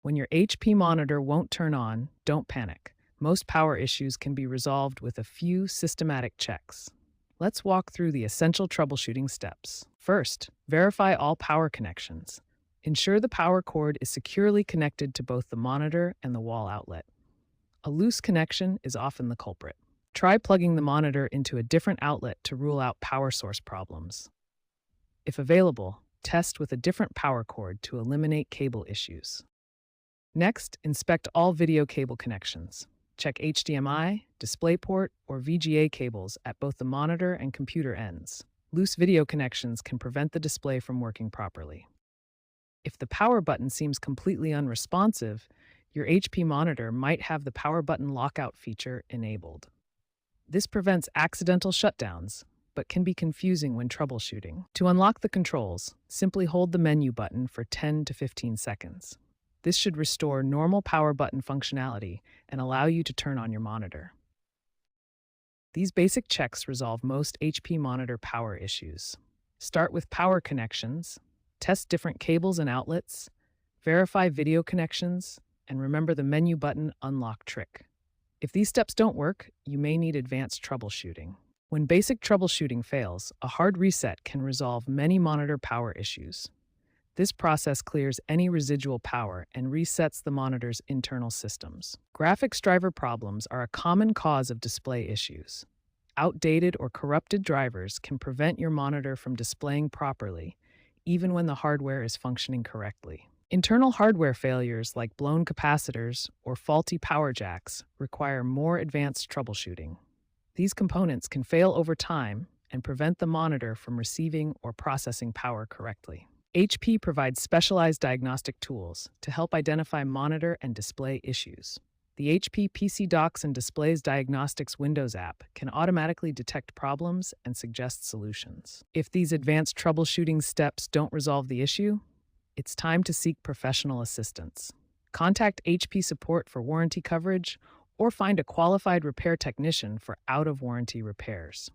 When your HP monitor won't turn on, don't panic. Most power issues can be resolved with a few systematic checks. Let's walk through the essential troubleshooting steps. First, verify all power connections. Ensure the power cord is securely connected to both the monitor and the wall outlet. A loose connection is often the culprit. Try plugging the monitor into a different outlet to rule out power source problems. If available, test with a different power cord to eliminate cable issues. Next, inspect all video cable connections. Check HDMI, DisplayPort, or VGA cables at both the monitor and computer ends. Loose video connections can prevent the display from working properly. If the power button seems completely unresponsive, your HP monitor might have the power button lockout feature enabled. This prevents accidental shutdowns, but can be confusing when troubleshooting. To unlock the controls, simply hold the menu button for 10 to 15 seconds. This should restore normal power button functionality and allow you to turn on your monitor. These basic checks resolve most HP monitor power issues. Start with power connections, test different cables and outlets, verify video connections, and remember the menu button unlock trick. If these steps don't work, you may need advanced troubleshooting. When basic troubleshooting fails, a hard reset can resolve many monitor power issues. This process clears any residual power and resets the monitor's internal systems. Graphics driver problems are a common cause of display issues. Outdated or corrupted drivers can prevent your monitor from displaying properly, even when the hardware is functioning correctly. Internal hardware failures like blown capacitors or faulty power jacks require more advanced troubleshooting. These components can fail over time and prevent the monitor from receiving or processing power correctly. HP provides specialized diagnostic tools to help identify monitor and display issues. The HP PC Docks and Displays Diagnostics Windows app can automatically detect problems and suggest solutions. If these advanced troubleshooting steps don't resolve the issue, it's time to seek professional assistance. Contact HP support for warranty coverage or find a qualified repair technician for out-of-warranty repairs.